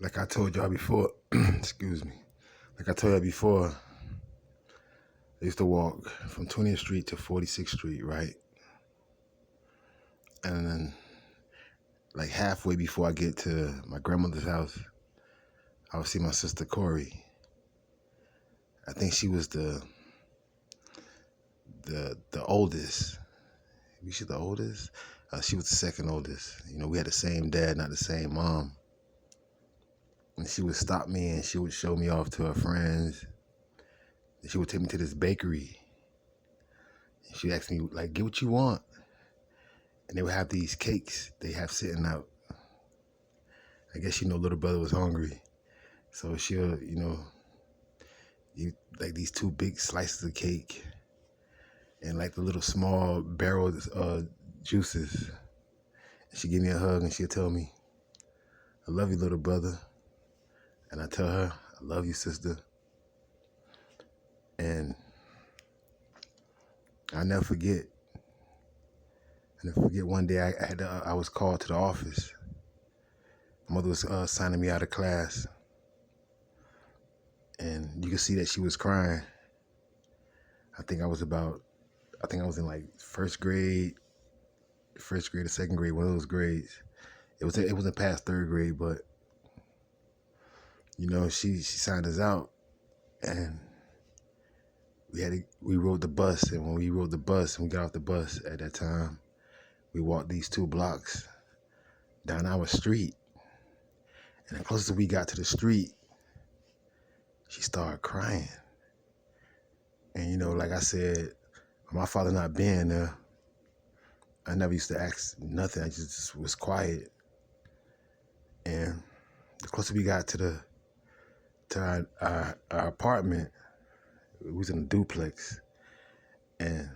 Like I told y'all before, excuse me. Like I told y'all before, I used to walk from 20th Street to 46th Street, right? And then, like halfway before I get to my grandmother's house, I would see my sister Corey. I think she was the oldest. Was she the oldest? She was the second oldest. You know, we had the same dad, not the same mom. And she would stop me and she would show me off to her friends. And she would take me to this bakery. And she'd ask me, like, get what you want. And they would have these cakes they have sitting out. I guess, little brother was hungry. So she'll, eat like these two big slices of cake and like the little small barrel juices. And she'd give me a hug and she'll tell me, I love you, little brother. And I tell her, I love you, sister. And I never forget. One day I was called to the office. My mother was signing me out of class. And you could see that she was crying. I think I was in like first grade or second grade, one of those grades. It wasn't past third grade, but she signed us out, and we rode the bus, and when we rode the bus and we got off the bus at that time, we walked these 2 blocks down our street, and the closer we got to the street, she started crying. And like I said, my father not being there, I never used to ask nothing. I just was quiet. And the closer we got to our apartment, we was in a duplex, and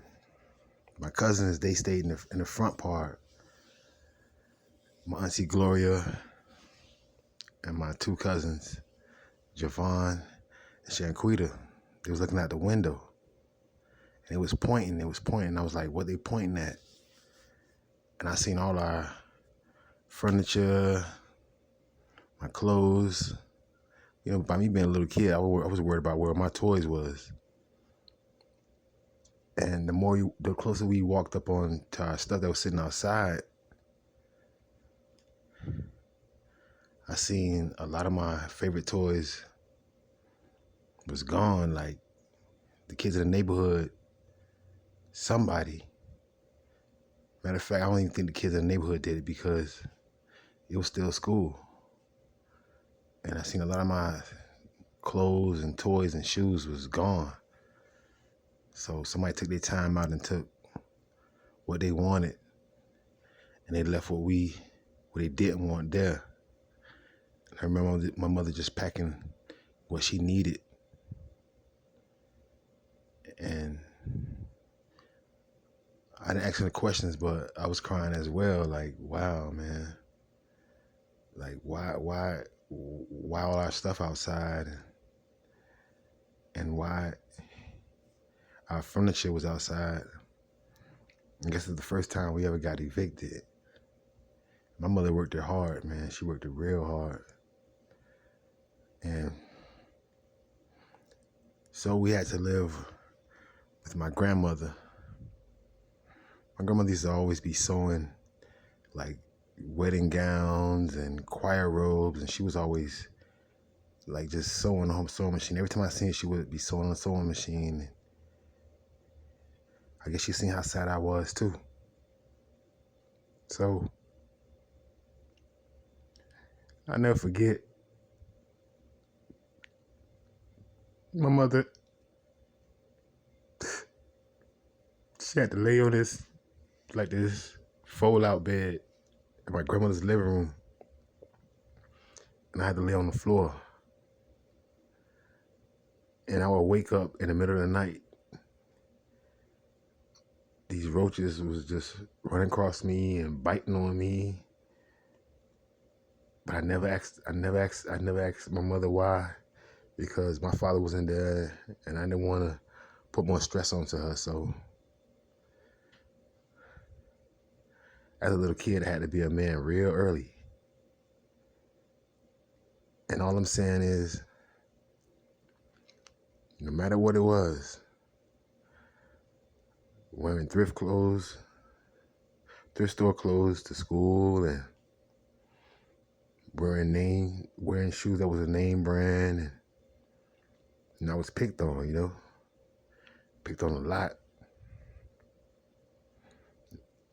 my cousins, they stayed in the front part. My auntie Gloria and my 2 cousins, Javon and Shanquita, they was looking out the window, and it was pointing. I was like, what they pointing at? And I seen all our furniture, my clothes. By me being a little kid, I was worried about where my toys was. And the closer we walked up on to our stuff that was sitting outside, I seen a lot of my favorite toys was gone. Like the kids in the neighborhood, somebody. Matter of fact, I don't even think the kids in the neighborhood did it because it was still school. And I seen a lot of my clothes and toys and shoes was gone. So somebody took their time out and took what they wanted, and they left what they didn't want there. And I remember my mother just packing what she needed. And I didn't ask any questions, but I was crying as well. Like, wow, man. Like, why all our stuff outside, and why our furniture was outside? I guess it's the first time we ever got evicted. My mother worked it hard, man. She worked it real hard. And so we had to live with my grandmother. My grandmother used to always be sewing like wedding gowns and choir robes, and she was always like just sewing on the sewing machine. Every time I seen her, she would be sewing on the sewing machine. I guess she seen how sad I was too. So I never forget my mother. She had to lay on this fold-out bed in my grandmother's living room, and I had to lay on the floor. And I would wake up in the middle of the night. These roaches was just running across me and biting on me. But I never asked my mother why, because my father was in there and I didn't want to put more stress onto her. So as a little kid, I had to be a man real early. And all I'm saying is, no matter what it was, wearing thrift store clothes to school, and wearing shoes that was a name brand, and I was picked on, picked on a lot.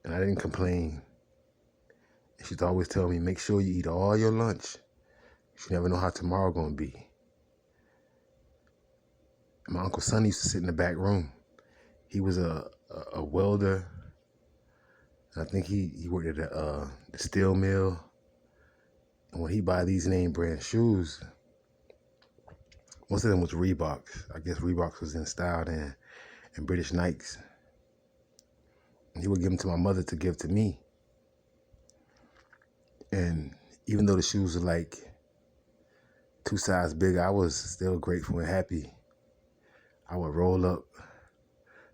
And I didn't complain. And she'd always tell me, make sure you eat all your lunch. You never know how tomorrow gonna be. And my Uncle Sonny used to sit in the back room. He was a welder. And I think he worked at the steel mill. And when he buy these name brand shoes, most of them was Reeboks. I guess Reeboks was in style then, and British Nikes. And he would give them to my mother to give to me. And even though the shoes were like 2 sizes bigger, I was still grateful and happy. I would roll up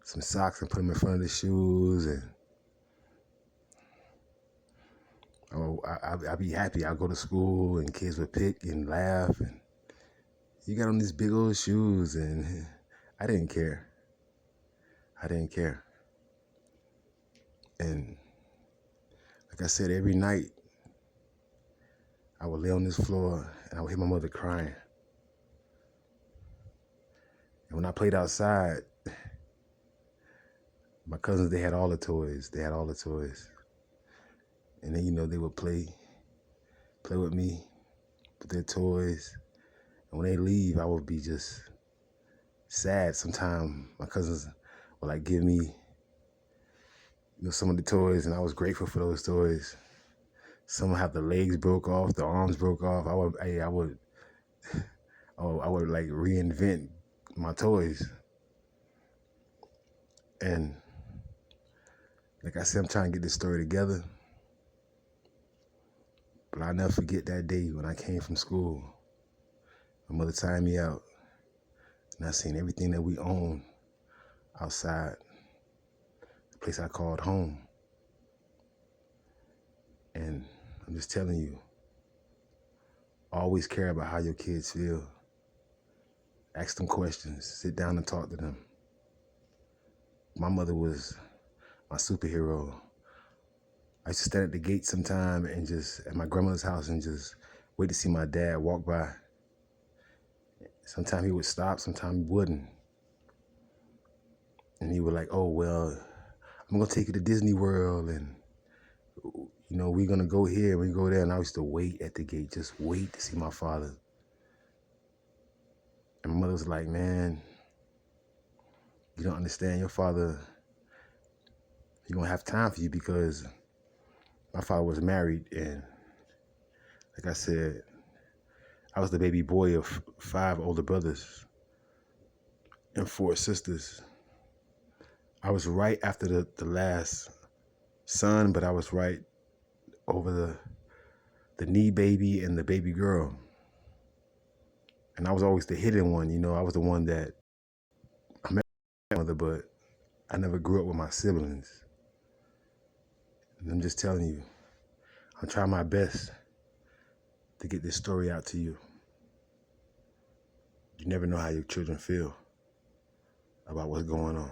some socks and put them in front of the shoes, and I'd be happy. I'd go to school and kids would pick and laugh, and you got on these big old shoes, and I didn't care. I didn't care. And like I said, every night I would lay on this floor and I would hear my mother crying. And when I played outside, my cousins, they had all the toys. And then, they would play with me with their toys. And when they leave, I would be just sad. Sometimes my cousins would like give me, some of the toys, and I was grateful for those toys. Some would have the legs broke off, the arms broke off. I would like reinvent my toys. And like I said, I'm trying to get this story together. But I'll never forget that day when I came from school. My mother tied me out, and I seen everything that we own outside the place I called home. And I'm just telling you, always care about how your kids feel. Ask them questions. Sit down and talk to them. My mother was my superhero. I used to stand at the gate sometime and at my grandmother's house and just wait to see my dad walk by. Sometimes he would stop, sometimes he wouldn't. And he would like, oh, well, I'm gonna take you to Disney World, and we're gonna go here, we go there. And I used to wait at the gate, just wait to see my father. And my mother was like, man, you don't understand, your father, he gonna have time for you, because my father was married, and like I said, I was the baby boy of 5 older brothers and 4 sisters. I was right after the last son, but I was right over the knee baby and the baby girl. And I was always the hidden one, I was the one that I met my mother, but I never grew up with my siblings. And I'm just telling you, I'm trying my best to get this story out to you. You never know how your children feel about what's going on.